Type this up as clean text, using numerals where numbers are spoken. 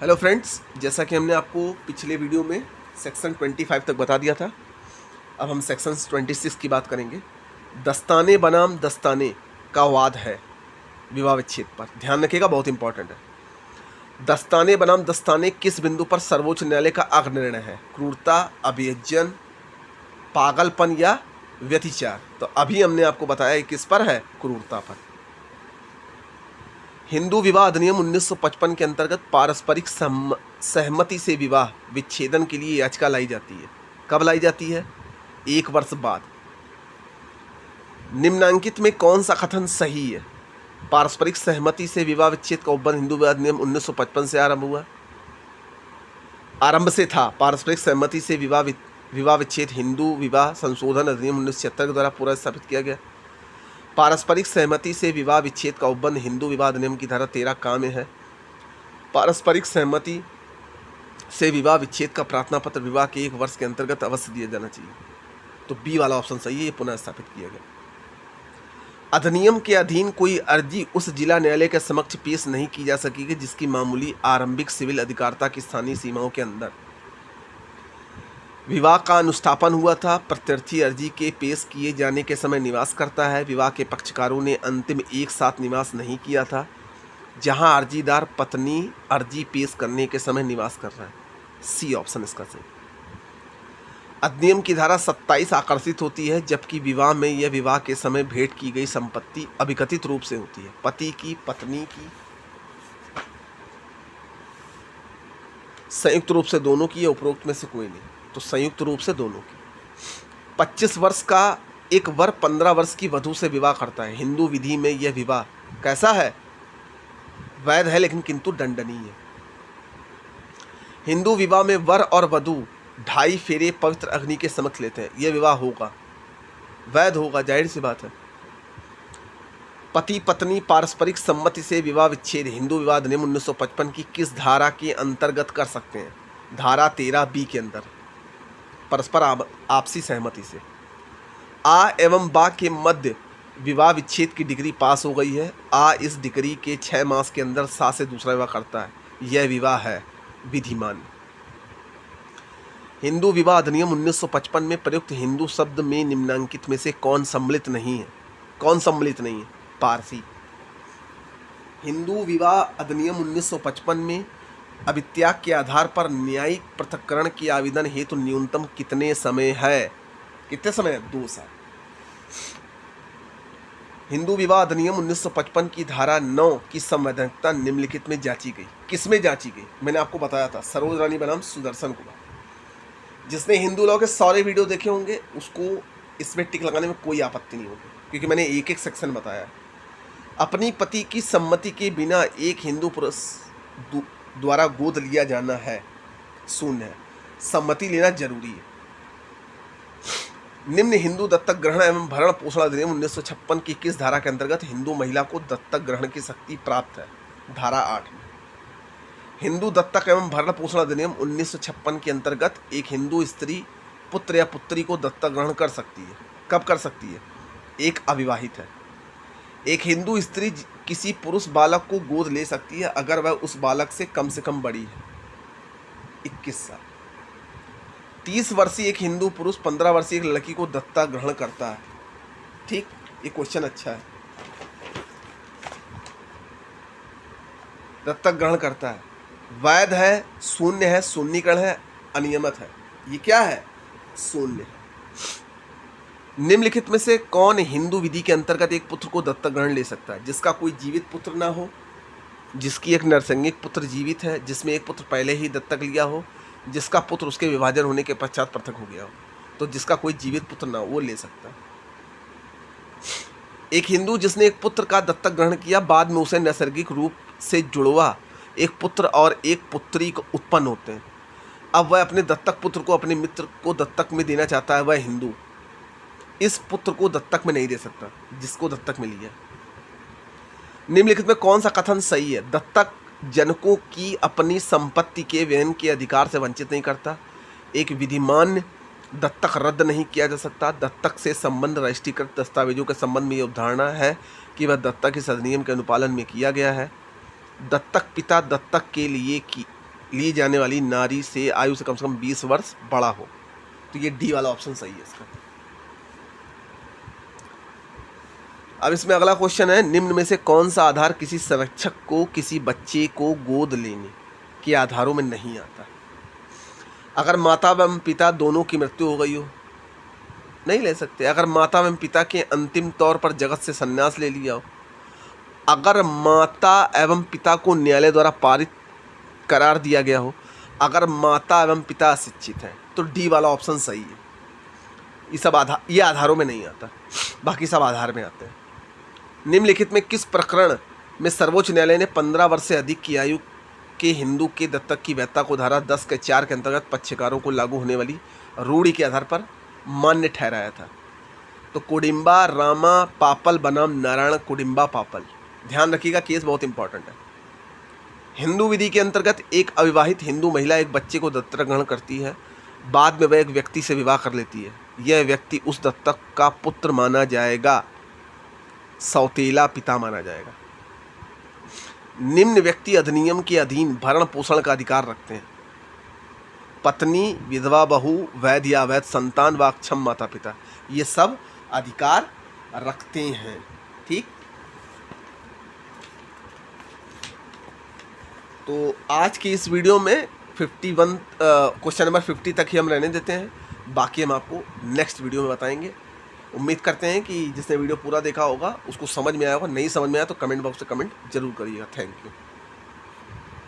Hello friends, जैसा कि हमने आपको पिछले वीडियो में सेक्शन 25 तक बता दिया था, अब हम सेक्शन 26 की बात करेंगे। दस्ताने बनाम दस्ताने का वाद है विवाह विच्छेद पर। ध्यान रखिएगा, बहुत इंपॉर्टेंट है। दस्ताने बनाम दस्ताने किस बिंदु पर सर्वोच्च न्यायालय का अग्र निर्णय है? क्रूरता, अभियोजन, पागलपन या व्यतिचार? तो अभी हमने आपको बताया किस पर है, क्रूरता पर। हिंदू विवाह अधिनियम 1955 के अंतर्गत पारस्परिक सहमति से विवाह विच्छेदन के लिए याचिका लाई जाती है। कब लाई जाती है? 1 वर्ष बाद। निम्नांकित में कौन सा कथन सही है? पारस्परिक सहमति से विवाह विच्छेद का उपबंध हिंदू विवाह अधिनियम 1955 से आरंभ हुआ, आरंभ से था। पारस्परिक सहमति से विवाह विच्छेद हिंदू विवाह संशोधन अधिनियम 1976 के द्वारा पूरा स्थापित किया गया। पारस्परिक सहमति से विवाह विच्छेद का उपबंध हिंदू विवाह अधिनियम की धारा 13 का में है। पारस्परिक सहमति से विवाह विच्छेद का प्रार्थना पत्र विवाह के 1 वर्ष के अंतर्गत अवश्य दिया जाना चाहिए। तो बी वाला ऑप्शन सही है, ये पुनः स्थापित किया गया। अधिनियम के अधीन कोई अर्जी उस जिला न्यायालय के समक्ष पेश नहीं की जा सकेगी जिसकी मामूली आरंभिक सिविल अधिकारिता की स्थानीय सीमाओं के अंदर विवाह का अनुष्ठापन हुआ था। प्रत्यर्थी अर्जी के पेश किए जाने के समय निवास करता है। विवाह के पक्षकारों ने अंतिम एक साथ निवास नहीं किया था, जहां अर्जीदार पत्नी अर्जी पेश करने के समय निवास कर रहा है। सी ऑप्शन इसका सही। अधिनियम की धारा 27 आकर्षित होती है, जबकि विवाह में यह विवाह के समय भेंट की गई संपत्ति अभिकथित रूप से होती है। पति की, पत्नी की, संयुक्त रूप से दोनों की या उपरोक्त में से कोई नहीं, तो संयुक्त रूप से दोनों की। 25 वर्ष का एक वर 15 वर्ष की वधू से विवाह करता है। हिंदू विधि में यह विवाह कैसा है? वैध है, लेकिन किंतु दंडनीय है। हिंदू विवाह में वर और वधू 2.5 फेरे पवित्र अग्नि के समक्ष लेते हैं। यह विवाह होगा, वैध होगा, जाहिर सी बात है। पति पत्नी पारस्परिक सम्मति से विवाह विच्छेद हिंदू विवाह अधिनियम 1955 की किस धारा के अंतर्गत कर सकते हैं? धारा 13B के अंदर, परस्पर आपसी सहमति से। आ एवं बा के मध्य विवाह विच्छेद की डिग्री पास हो गई है। आ इस डिग्री के 6 मास के अंदर सा से दूसरा विवाह करता है, यह विवाह है विधिमान। हिंदू विवाह अधिनियम 1955 में प्रयुक्त हिंदू शब्द में निम्नांकित में से कौन सम्मिलित नहीं है? कौन सम्मिलित नहीं है? पारसी। हिंदू विवाह अधिनियम 1955 में अभित्याग के आधार पर न्यायिक पृथक्करण के आवेदन हेतु न्यूनतम कितने समय है? कितने समय? 2 साल। हिंदू विवाह अधिनियम 1955 की धारा 9 की संवैधानिकता निम्नलिखित में जांची गई। किसमें जांची गई? मैंने आपको बताया था, सरोज रानी बनाम सुदर्शन कुमार। जिसने हिंदू लॉ के सारे वीडियो देखे होंगे उसको इसमें टिक लगाने में कोई आपत्ति नहीं होगी, क्योंकि मैंने एक एक सेक्शन बताया। अपनी पति की सम्मति के बिना एक हिंदू पुरुष द्वारा गोद लिया जाना है शून्य है, सम्मति लेना जरूरी है। निम्न हिंदू दत्तक ग्रहण एवं भरण पोषण अधिनियम 1956 की किस धारा के अंतर्गत हिंदू महिला को दत्तक ग्रहण की शक्ति प्राप्त है? धारा 8 में। हिंदू दत्तक एवं भरण पोषण अधिनियम 1956 के अंतर्गत एक हिंदू स्त्री पुत्र या पुत्री को दत्तक ग्रहण कर सकती है। कब कर सकती है? एक अविवाहित है। एक हिंदू स्त्री किसी पुरुष बालक को गोद ले सकती है अगर वह उस बालक से कम बड़ी है 21 साल। 30 वर्षीय एक हिंदू पुरुष 15 वर्षीय एक लड़की को दत्तक ग्रहण करता है। ठीक, ये क्वेश्चन अच्छा है। दत्तक ग्रहण करता है, वैध है, शून्य है, शून्यकरण है, अनियमित है। ये क्या है? शून्य है। निम्नलिखित में से कौन हिंदू विधि के अंतर्गत एक पुत्र को दत्तक ग्रहण ले सकता है? जिसका कोई जीवित पुत्र ना हो, जिसकी एक नरसंगिक पुत्र जीवित है, जिसमें एक पुत्र पहले ही दत्तक लिया हो, जिसका पुत्र उसके विभाजन होने के पश्चात पृथक हो गया हो। तो जिसका कोई जीवित पुत्र ना हो वो ले सकता है। एक हिंदू जिसने एक पुत्र का दत्तक ग्रहण किया, बाद में उसे नैसर्गिक रूप से जुड़वा एक पुत्र और एक पुत्री को उत्पन्न होते हैं। अब वह अपने दत्तक पुत्र को अपने मित्र को दत्तक में देना चाहता है। वह हिंदू इस पुत्र को दत्तक में नहीं दे सकता जिसको दत्तक में लिया। निम्नलिखित में कौन सा कथन सही है? दत्तक जनकों की अपनी संपत्ति के वहन के अधिकार से वंचित नहीं करता। एक विधिमान्य दत्तक रद्द नहीं किया जा सकता। दत्तक से संबंध रजिस्ट्रीकृत दस्तावेजों के संबंध में यह अवधारणा है कि वह दत्तक इस अधिनियम के अनुपालन में किया गया है। दत्तक पिता दत्तक के लिए ली जाने वाली नारी से आयु से कम 20 वर्ष बड़ा हो। तो ये डी वाला ऑप्शन सही है इसका। अब इसमें अगला क्वेश्चन है, निम्न में से कौन सा आधार किसी संरक्षक को किसी बच्चे को गोद लेने के आधारों में नहीं आता? अगर माता एवं पिता दोनों की मृत्यु हो गई हो, नहीं ले सकते। अगर माता एवं पिता के अंतिम तौर पर जगत से संन्यास ले लिया हो, अगर माता एवं पिता को न्यायालय द्वारा पारित करार दिया गया हो, अगर माता एवं पिता अशिक्षित हैं, तो डी वाला ऑप्शन सही है। ये सब ये आधारों में नहीं आता, बाकी सब आधार में आते हैं। निम्नलिखित में किस प्रकरण में सर्वोच्च न्यायालय ने 15 वर्ष से अधिक की आयु के हिंदू के दत्तक की वैधता को धारा 10 के 4 के अंतर्गत पक्षकारों को लागू होने वाली रूढ़ि के आधार पर मान्य ठहराया था? तो कुडिम्बा रामा पापल बनाम नारायण कुडिम्बा पापल। ध्यान रखिएगा, केस बहुत इंपॉर्टेंट है। हिंदू विधि के अंतर्गत एक अविवाहित हिंदू महिला एक बच्चे को दत्तक ग्रहण करती है, बाद में वह एक व्यक्ति से विवाह कर लेती है। यह व्यक्ति उस दत्तक का पुत्र माना जाएगा, सौतेला पिता माना जाएगा। निम्न व्यक्ति अधिनियम के अधीन भरण पोषण का अधिकार रखते हैं: पत्नी, विधवा बहू, वैध या अवैध संतान व अक्षम माता पिता। ये सब अधिकार रखते हैं। ठीक, तो आज की इस वीडियो में 51 क्वेश्चन नंबर 50 तक ही हम रहने देते हैं। बाकी हम आपको नेक्स्ट वीडियो में बताएंगे। उम्मीद करते हैं कि जिसने वीडियो पूरा देखा होगा उसको समझ में आया होगा। नहीं समझ में आया तो कमेंट बॉक्स में कमेंट जरूर करिएगा। Thank you.